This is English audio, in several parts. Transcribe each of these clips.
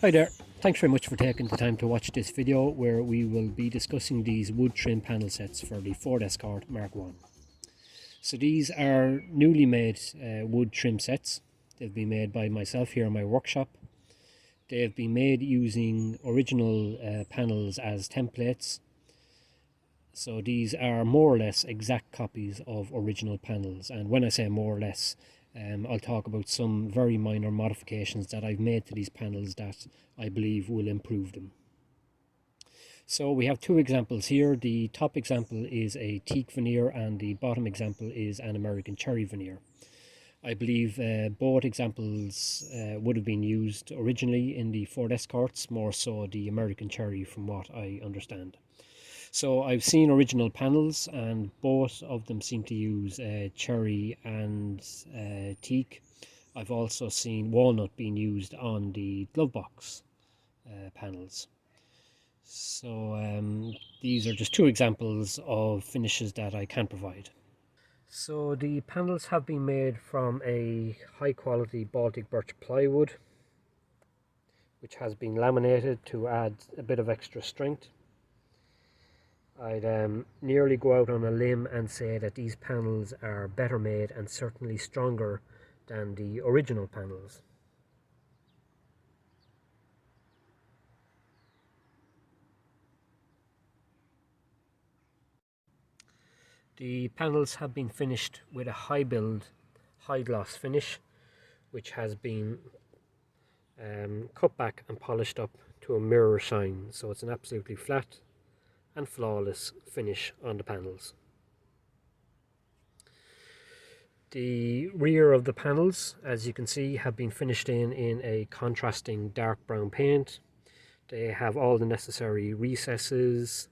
Hi there, thanks very much for taking the time to watch this video where we will be discussing these wood trim panel sets for the Ford Escort Mk1. So these are newly made wood trim sets. They've been made by myself here in my workshop. They've been made using original panels as templates. So these are more or less exact copies of original panels, and when I say more or less, I'll talk about some very minor modifications that I've made to these panels that I believe will improve them. So we have two examples here. The top example is a teak veneer and the bottom example is an American cherry veneer. I believe both examples would have been used originally in the Ford Escorts, more so the American cherry from what I understand. So I've seen original panels and both of them seem to use cherry and teak. I've also seen walnut being used on the glove box panels. So these are just two examples of finishes that I can provide. So the panels have been made from a high quality Baltic birch plywood, which has been laminated to add a bit of extra strength. I'd nearly go out on a limb and say that these panels are better made and certainly stronger than the original panels. The panels have been finished with a high build, high gloss finish, which has been cut back and polished up to a mirror shine, so it's an absolutely flat and flawless finish on the panels. The rear of the panels, as you can see, have been finished in a contrasting dark brown paint. They have all the necessary recesses,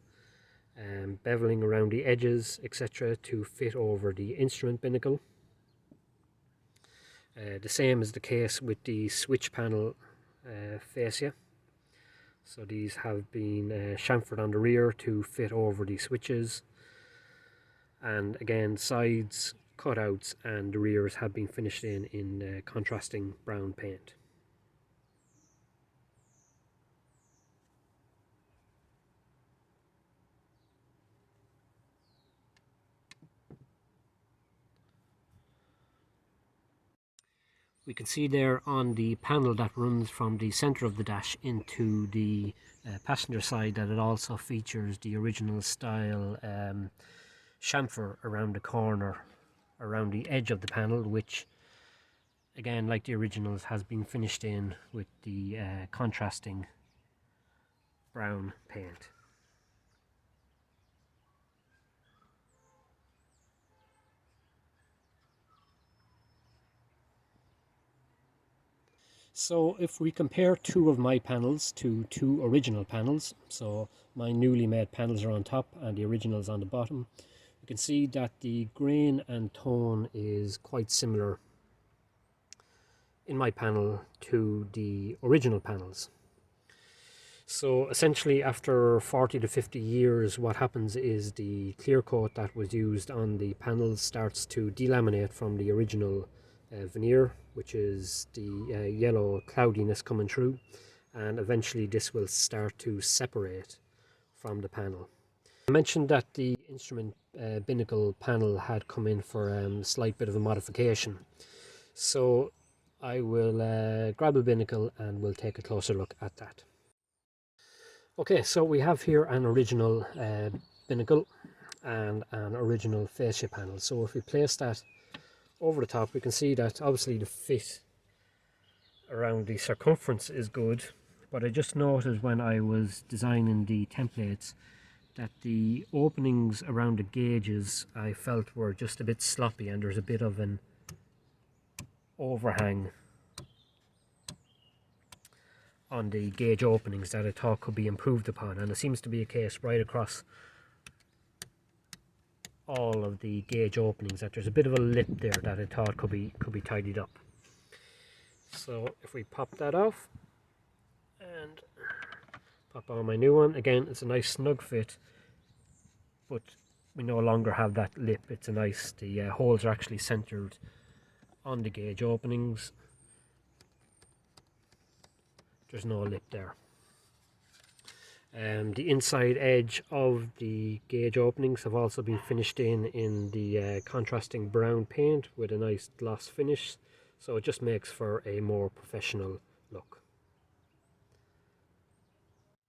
beveling around the edges, etc. to fit over the instrument binnacle. The same is the case with the switch panel fascia. So these have been chamfered on the rear to fit over the switches, and again sides, cutouts and the rears have been finished in contrasting brown paint. We can see there on the panel that runs from the center of the dash into the passenger side that it also features the original style chamfer around the corner, around the edge of the panel, which again, like the originals, has been finished in with the contrasting brown paint. So if we compare two of my panels to two original panels, so my newly made panels are on top and the originals on the bottom, you can see that the grain and tone is quite similar in my panel to the original panels. So essentially after 40 to 50 years, what happens is the clear coat that was used on the panels starts to delaminate from the original veneer, which is the yellow cloudiness coming through, and eventually this will start to separate from the panel. I mentioned that the instrument binnacle panel had come in for a slight bit of a modification, so I will grab a binnacle and we'll take a closer look at that. Okay, so we have here an original binnacle and an original fascia panel. So if we place that over the top, we can see that obviously the fit around the circumference is good, but I just noted when I was designing the templates that the openings around the gauges I felt were just a bit sloppy, and there's a bit of an overhang on the gauge openings that I thought could be improved upon, and it seems to be a case right across all of the gauge openings that there's a bit of a lip there that I thought could be tidied up. So if we pop that off and pop on my new one, again it's a nice snug fit, but we no longer have that lip. It's a nice, the holes are actually centered on the gauge openings, there's no lip there. The inside edge of the gauge openings have also been finished in the contrasting brown paint with a nice gloss finish, so it just makes for a more professional look.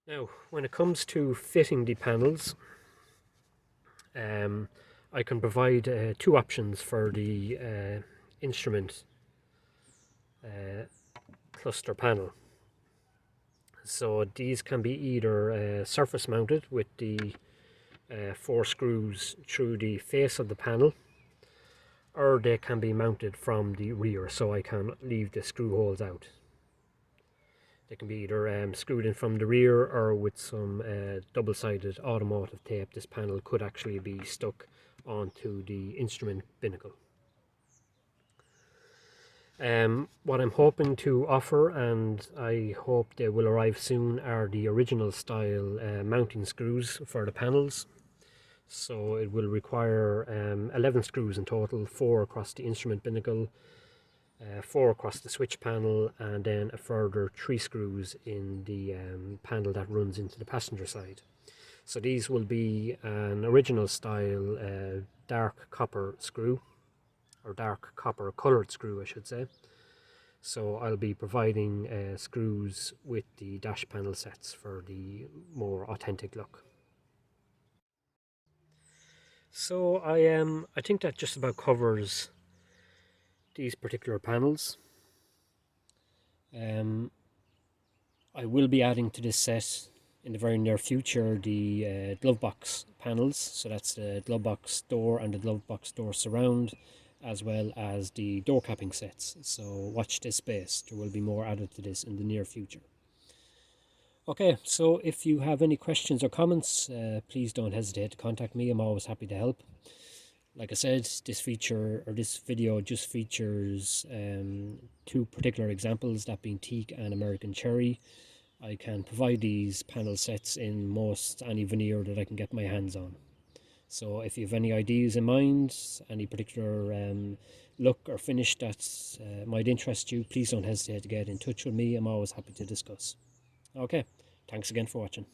Now, when it comes to fitting the panels, I can provide two options for the instrument cluster panel. So these can be either surface mounted with the 4 screws through the face of the panel, or they can be mounted from the rear, so I can leave the screw holes out. They can be either screwed in from the rear, or with some double-sided automotive tape, this panel could actually be stuck onto the instrument binnacle. What I'm hoping to offer, and I hope they will arrive soon, are the original style mounting screws for the panels. So it will require 11 screws in total, 4 across the instrument binnacle, 4 across the switch panel, and then a further 3 screws in the panel that runs into the passenger side. So these will be an original style dark copper screw, or dark copper coloured screw I should say. So I'll be providing screws with the dash panel sets for the more authentic look. So I think that just about covers these particular panels. I will be adding to this set in the very near future the glove box panels, so that's the glove box door and the glove box door surround, as well as the door capping sets. So watch this space, there will be more added to this in the near future. Okay, so if you have any questions or comments, please don't hesitate to contact me. I'm always happy to help. Like I said, this video just features 2 particular examples, that being teak and American cherry. I can provide these panel sets in most any veneer that I can get my hands on. So if you have any ideas in mind, any particular look or finish that might interest you, please don't hesitate to get in touch with me. I'm always happy to discuss. Okay, thanks again for watching.